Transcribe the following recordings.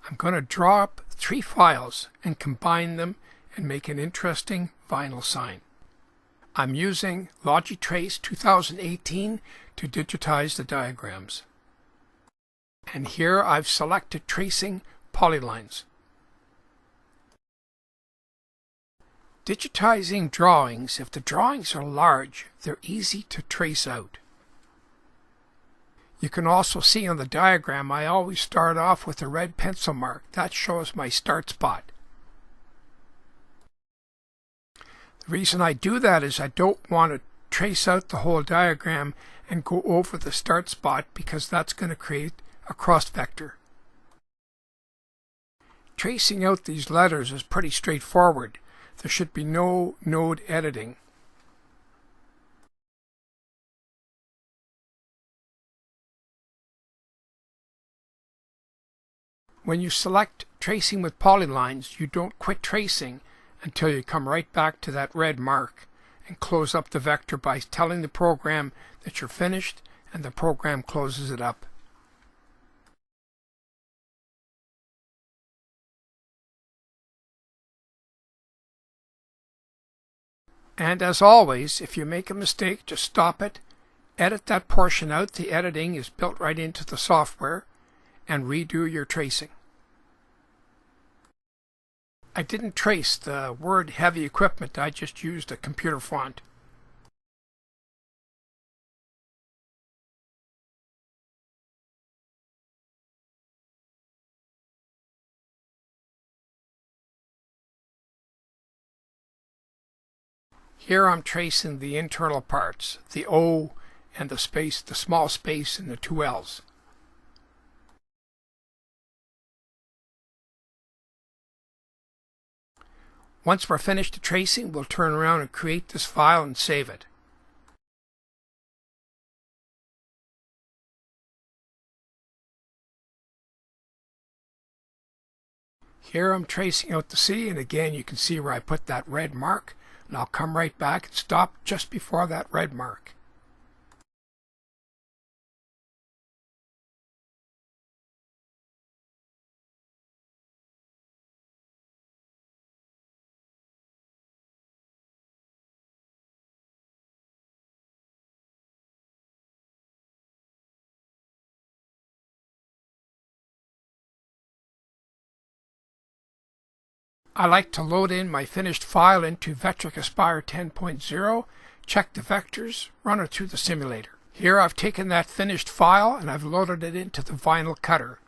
I'm going to draw up 3 files and combine them and make an interesting vinyl sign. I'm using Logitrace 2018 to digitize the diagrams. And here I've selected tracing polylines. Digitizing drawings, if the drawings are large, they're easy to trace out. You can also see on the diagram I always start off with a red pencil mark. That shows my start spot. The reason I do that is I don't want to trace out the whole diagram and go over the start spot, because that's going to create a cross vector. Tracing out these letters is pretty straightforward. There should be no node editing. When you select tracing with polylines, you don't quit tracing until you come right back to that red mark and close up the vector by telling the program that you're finished, and the program closes it up. And as always, if you make a mistake, just stop it, edit that portion out. The editing is built right into the software, and redo your tracing. I didn't trace the word heavy equipment, I just used a computer font. Here I'm tracing the internal parts, the O and the space, the small space and the 2 L's. Once we're finished the tracing, we'll turn around and create this file and save it. Here I'm tracing out the C, and again you can see where I put that red mark. And I'll come right back and stop just before that red mark. I like to load in my finished file into Vectric Aspire 10.0, check the vectors, run it through the simulator. Here I've taken that finished file and I've loaded it into the vinyl cutter.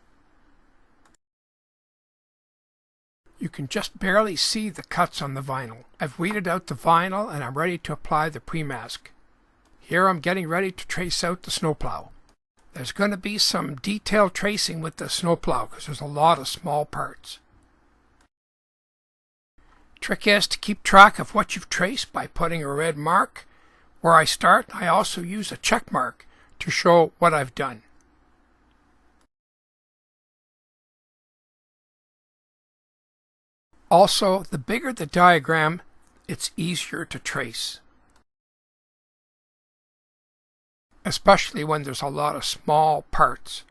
You can just barely see the cuts on the vinyl. I've weeded out the vinyl and I'm ready to apply the pre-mask. Here I'm getting ready to trace out the snowplow. There's going to be some detailed tracing with the snowplow because there's a lot of small parts. Trick is to keep track of what you've traced by putting a red mark. Where I start, I also use a check mark to show what I've done. Also, the bigger the diagram, it's easier to trace, especially when there's a lot of small parts.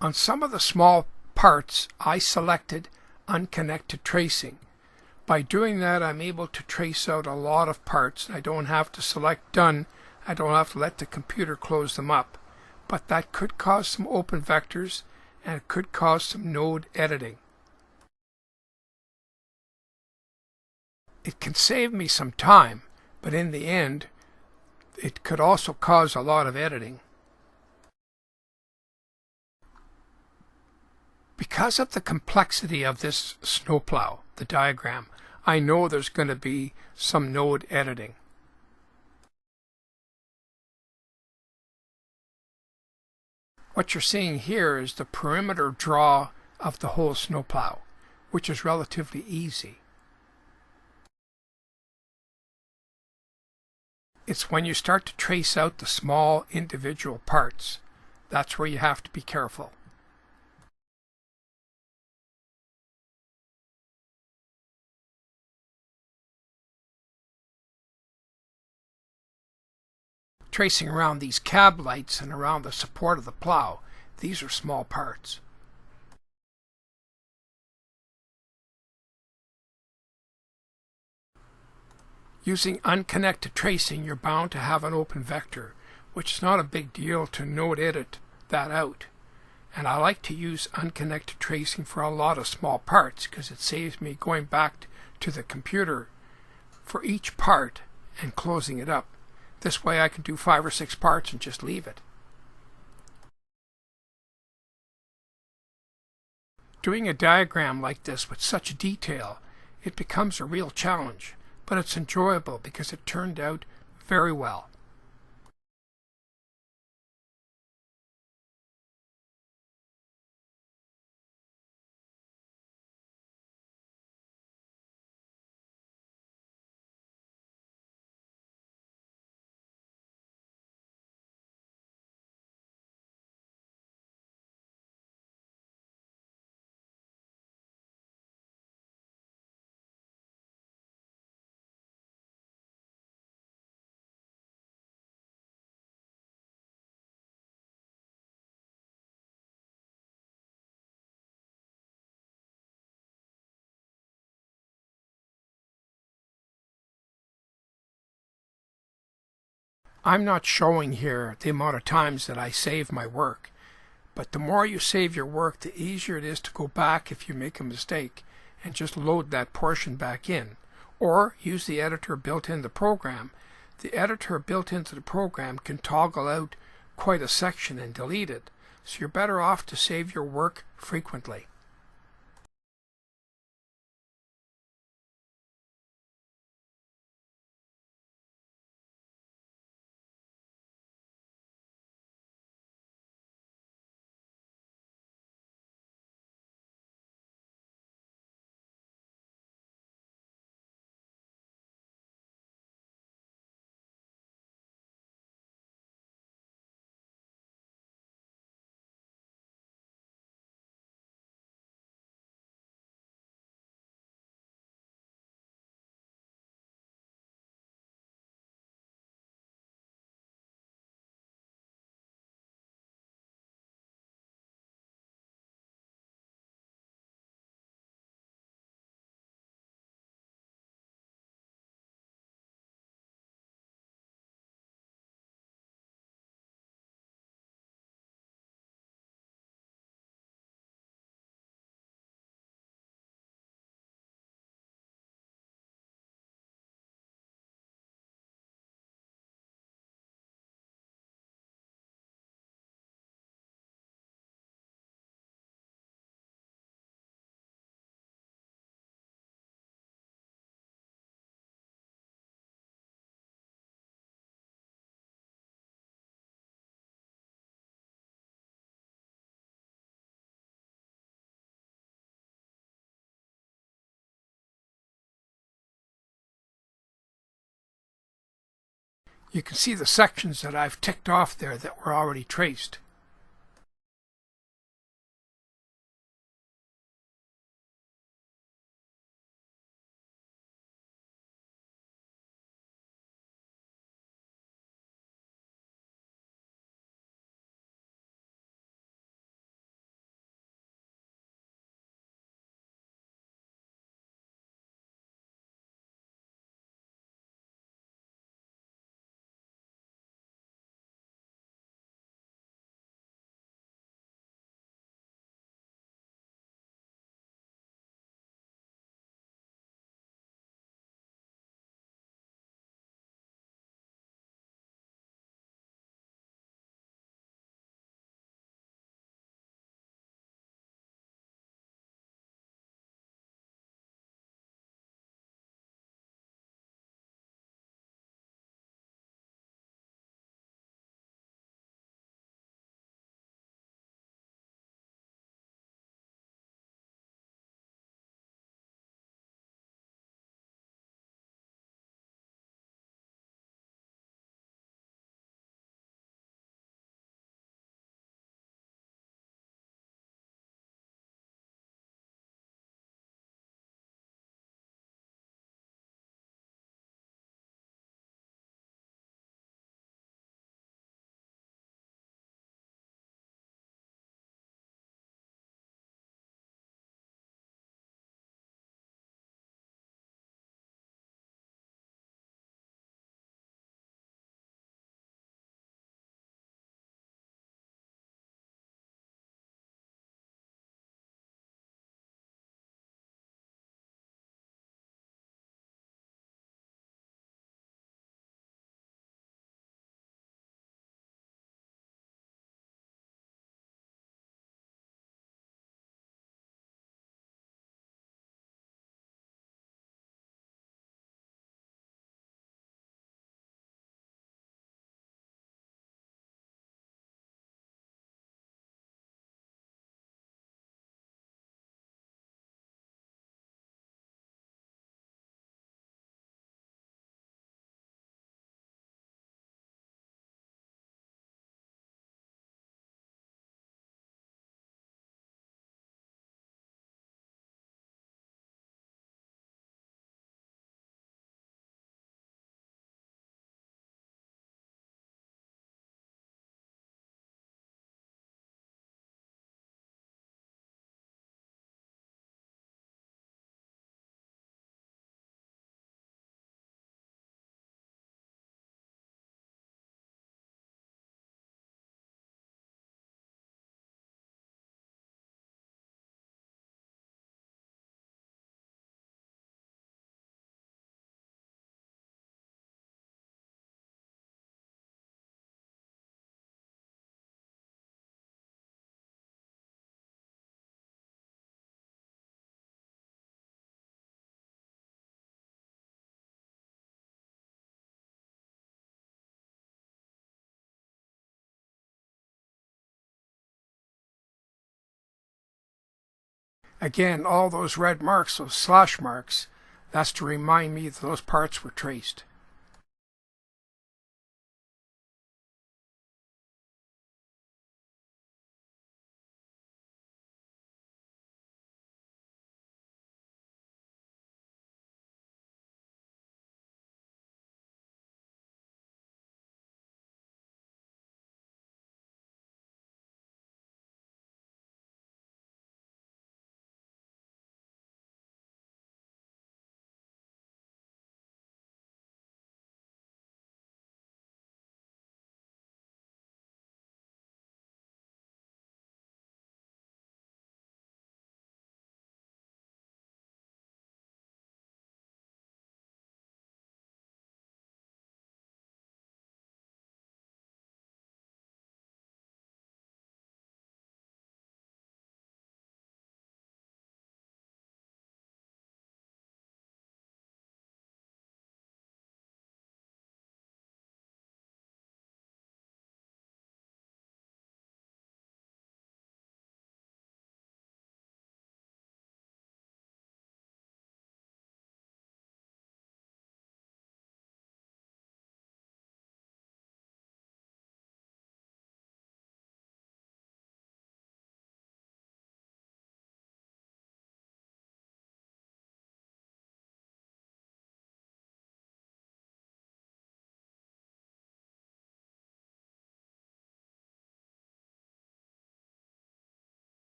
On some of the small parts, I selected unconnected tracing. By doing that, I'm able to trace out a lot of parts. I don't have to select done. I don't have to let the computer close them up. But that could cause some open vectors, and it could cause some node editing. It can save me some time, but in the end, it could also cause a lot of editing. Because of the complexity of this snowplow, the diagram, I know there's going to be some node editing. What you're seeing here is the perimeter draw of the whole snowplow, which is relatively easy. It's when you start to trace out the small individual parts, that's where you have to be careful. tracing around these cab lights and around the support of the plow. These are small parts. Using unconnected tracing, you're bound to have an open vector, which is not a big deal to node edit that out. And I like to use unconnected tracing for a lot of small parts because it saves me going back to the computer for each part and closing it up. This way I can do 5 or 6 parts and just leave it. Doing a diagram like this with such detail, it becomes a real challenge, but it's enjoyable because it turned out very well. I'm not showing here the amount of times that I save my work, but the more you save your work, the easier it is to go back if you make a mistake and just load that portion back in, or use the editor built into the program. The editor built into the program can toggle out quite a section and delete it, so you're better off to save your work frequently. You can see the sections that I've ticked off there that were already traced. Again, all those red marks, those slash marks, that's to remind me that those parts were traced.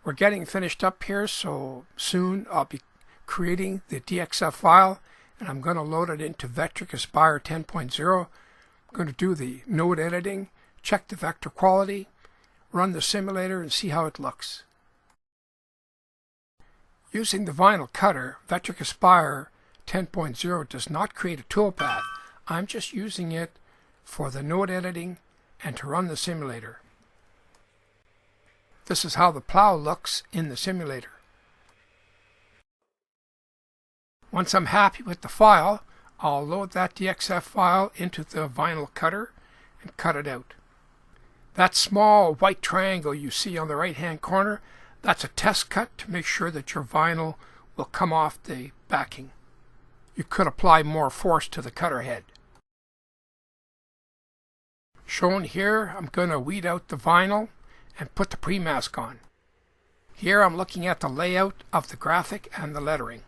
We're getting finished up here, so soon I'll be creating the DXF file, and I'm going to load it into Vectric Aspire 10.0. I'm going to do the node editing, check the vector quality, run the simulator, and see how it looks. Using the vinyl cutter, Vectric Aspire 10.0 does not create a toolpath. I'm just using it for the node editing and to run the simulator. This is how the plow looks in the simulator. Once I'm happy with the file, I'll load that DXF file into the vinyl cutter and cut it out. That small white triangle you see on the right-hand corner, that's a test cut to make sure that your vinyl will come off the backing. You could apply more force to the cutter head. Shown here, I'm going to weed out the vinyl and put the pre-mask on. Here I'm looking at the layout of the graphic and the lettering.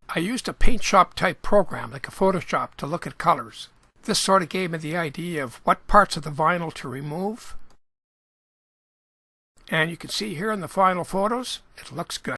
I used a paint shop type program like a Photoshop to look at colors. This sort of gave me the idea of what parts of the vinyl to remove. And you can see here in the final photos, it looks good.